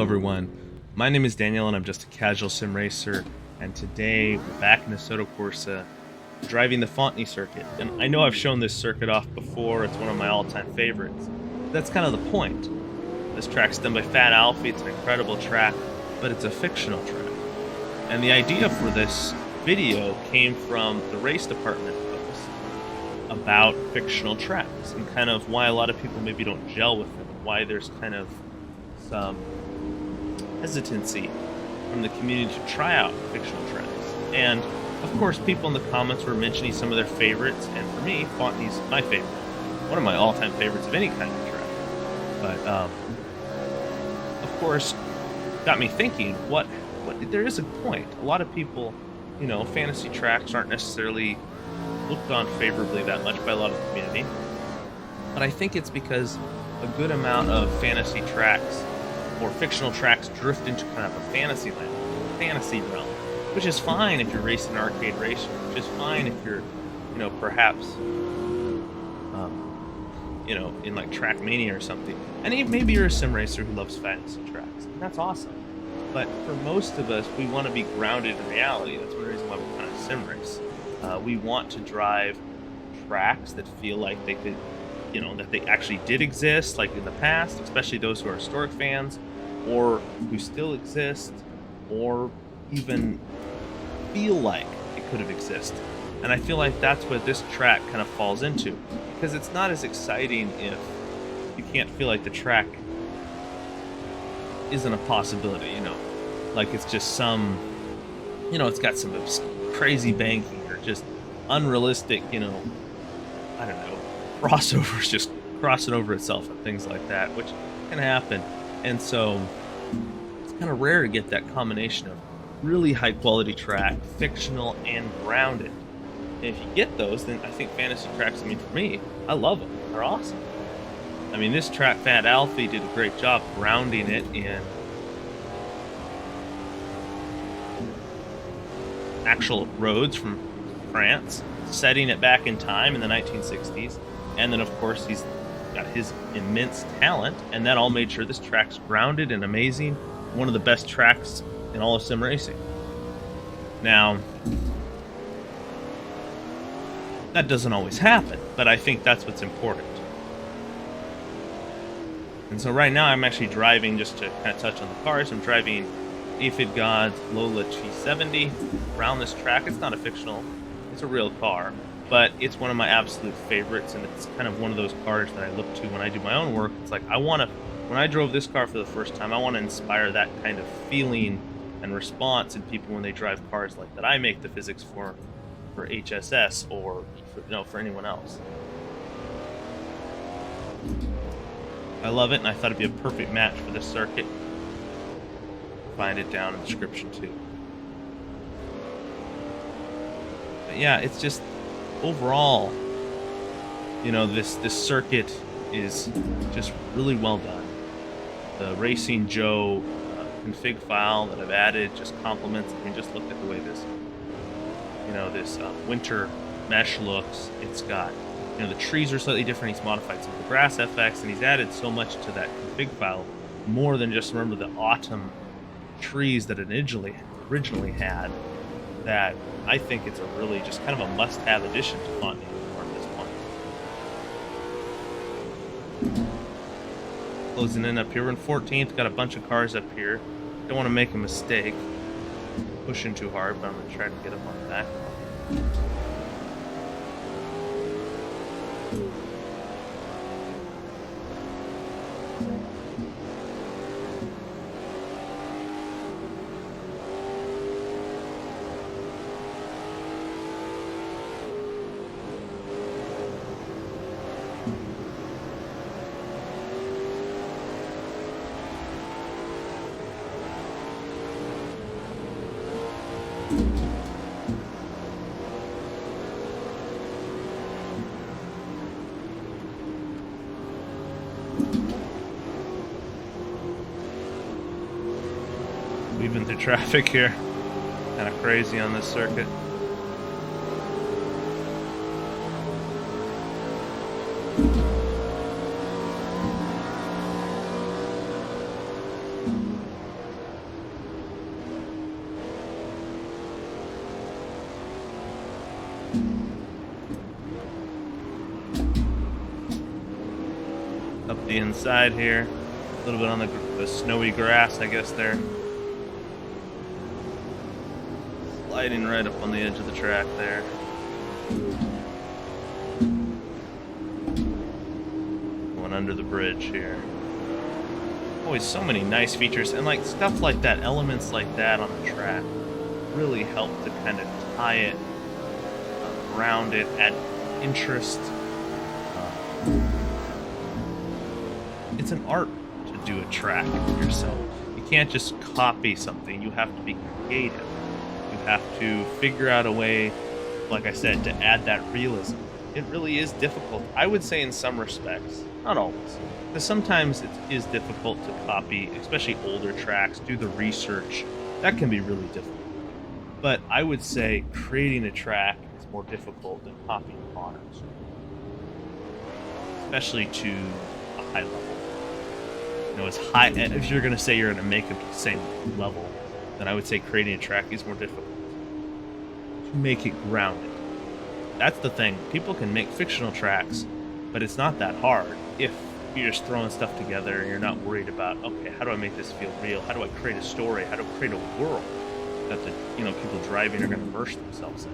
everyone. My name is Daniel and I'm just a casual sim racer, and today we're back in Assetto Corsa driving the Fonteny circuit. And I know I've shown this circuit off before, it's one of my all-time favorites. That's kind of the point. This track's done by Fat-Alfie, it's an incredible track, but it's a fictional track. And the idea for this video came from the race department post about fictional tracks and kind of why a lot of people maybe don't gel with them, why there's kind of some hesitancy from the community to try out fictional tracks. And of course, people in the comments were mentioning some of their favorites, and for me, Fonteny's my favorite. One of my all-time favorites of any kind of track. But, of course, got me thinking, what there is a point. A lot of people, you know, fantasy tracks aren't necessarily looked on favorably that much by a lot of the community. But I think it's because a good amount of fantasy tracks or fictional tracks drift into kind of a fantasy land, fantasy realm, which is fine if you're racing an arcade racer, which is fine if you're, you know, perhaps, you know, in like Trackmania or something. And maybe you're a sim racer who loves fantasy tracks, and that's awesome. But for most of us, we want to be grounded in reality. That's one reason why we kind of sim race. We want to drive tracks that feel like they could, you know, that they actually did exist, like in the past, especially those who are historic fans, or who still exist, or even feel like it could have existed. And I feel like that's what this track kind of falls into, because it's not as exciting if you can't feel like the track isn't a possibility, you know, like it's just some, you know, it's got some crazy banking or just unrealistic, you know, I don't know, crossovers just crossing over itself and things like that, which can happen. And so it's kind of rare to get that combination of really high quality track, fictional and grounded. And if you get those, then I think fantasy tracks, I mean, for me, I love them. They're awesome. I mean, this track, Fat-Alfie did a great job grounding it in actual roads from France, setting it back in time in the 1960s. And then, of course, he's got his immense talent, and that all made sure this track's grounded and amazing. One of the best tracks in all of sim racing. Now, that doesn't always happen, but I think that's what's important. And so right now I'm actually driving, just to kind of touch on the cars, I'm driving Afidgod's Lola G70 around this track. It's not a fictional, it's a real car, but it's one of my absolute favorites, and it's kind of one of those cars that I look to when I do my own work. It's like, when I drove this car for the first time, I want to inspire that kind of feeling and response in people when they drive cars like that I make the physics for HSS or for anyone else. I love it, and I thought it'd be a perfect match for this circuit. Find it down in the description too. But yeah, it's just overall, you know, this circuit is just really well done. The Racing Joe config file that I've added just complements. I mean, just look at the way this, you know, this winter mesh looks. It's got, you know, the trees are slightly different. He's modified some of the grass FX, and he's added so much to that config file, more than just remember the autumn trees that it originally had, that I think it's a really just kind of a must-have addition to Fonteny at this point. Closing in up here, we're in 14th, got a bunch of cars up here. Don't want to make a mistake pushing too hard, but I'm going to try to get up on the back. Weaving through traffic here. Kind of crazy on this circuit. Up the inside here. A little bit on the snowy grass, I guess there. Sliding right up on the edge of the track there. Going under the bridge here. Always so many nice features, and like stuff like that, elements like that on the track really help to kind of tie it, ground it, add interest. It's an art to do a track yourself. You can't just copy something. You have to be creative. You have to figure out a way, like I said, to add that realism. It really is difficult. I would say in some respects, not always, because sometimes it is difficult to copy, especially older tracks, do the research. That can be really difficult. But I would say creating a track is more difficult than copying modern, especially to a high level. You know, as high, if you're going to say you're going to make it the same level, then I would say creating a track is more difficult. To make it grounded. That's the thing. People can make fictional tracks, but it's not that hard if you're just throwing stuff together and you're not worried about, okay, how do I make this feel real? How do I create a story? How do I create a world that the people driving are going to immerse themselves in?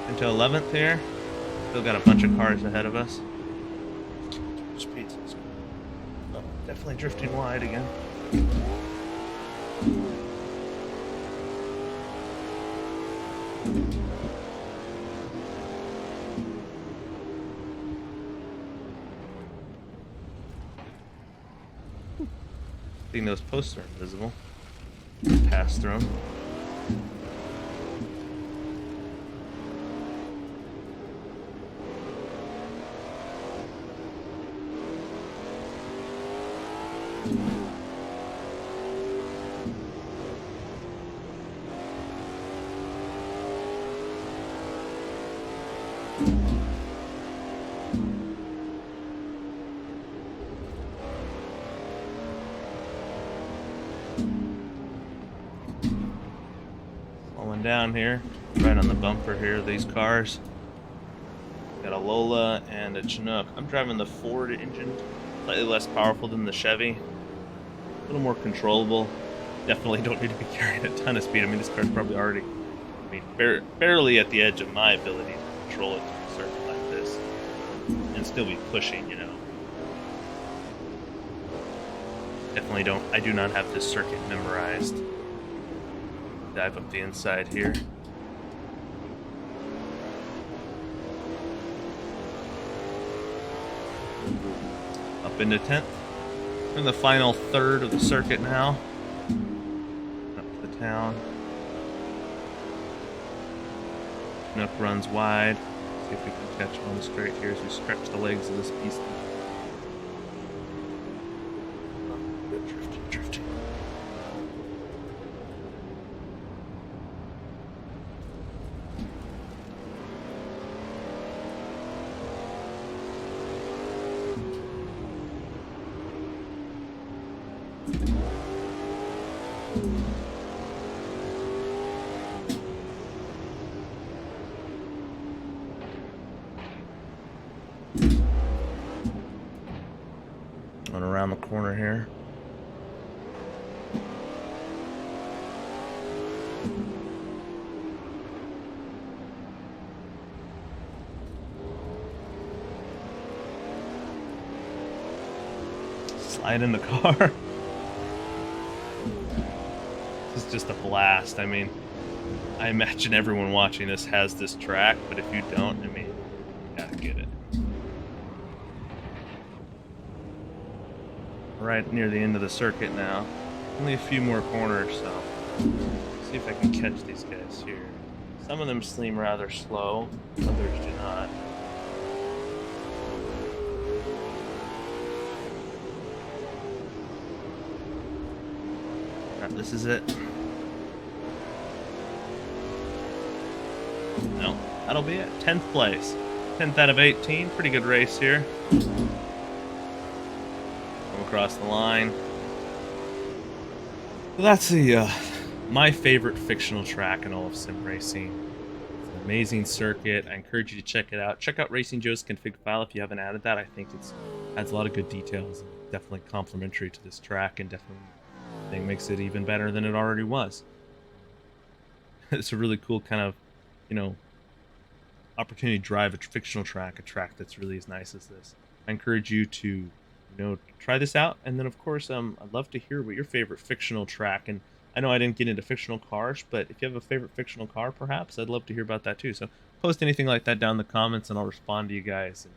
Into 11th here. Still got a bunch of cars ahead of us. Speed's definitely drifting wide again. I think those posts are invisible. Pass through them. Slowing down here, right on the bumper here, these cars. Got a Lola and a Chinook. I'm driving the Ford engine, slightly less powerful than the Chevy. A little more controllable. Definitely don't need to be carrying a ton of speed. I mean, this car's probably already, barely at the edge of my ability to control it to a circuit like this. And still be pushing, Definitely I do not have this circuit memorized. Dive up the inside here. Up into 10th. We're in the final third of the circuit now. Up to the town. Chinook runs wide. See if we can catch one straight here as we stretch the legs of this beast. Drifting. Going around the corner here. Slide in the car. This is just a blast. I mean, I imagine everyone watching this has this track, but if you don't, you gotta get it. Right near the end of the circuit now. Only a few more corners, so see if I can catch these guys here. Some of them seem rather slow, others do not. This is it. No, that'll be it. 10th place. 10th out of 18. Pretty good race here. Come across the line. So that's the my favorite fictional track in all of sim racing. It's an amazing circuit. I encourage you to check it out. Check out Racing Joe's config file if you haven't added that. I think it's adds a lot of good details and definitely complementary to this track, and definitely I think makes it even better than it already was. It's a really cool kind of, you know, opportunity to drive a fictional track, a track that's really as nice as this. I encourage you to, try this out, and then of course, I'd love to hear what your favorite fictional track. And I know I didn't get into fictional cars, but if you have a favorite fictional car, perhaps I'd love to hear about that too. So post anything like that down in the comments, and I'll respond to you guys, and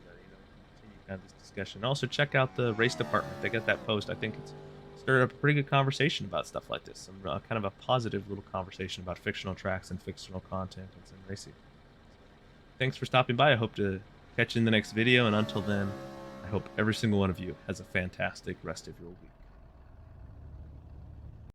continue kind of this discussion. Also, check out the race department. They got that post. I think it's stirred up a pretty good conversation about stuff like this. Some kind of a positive little conversation about fictional tracks and fictional content and sim racing. Thanks for stopping by. I hope to catch you in the next video. And until then, I hope every single one of you has a fantastic rest of your week.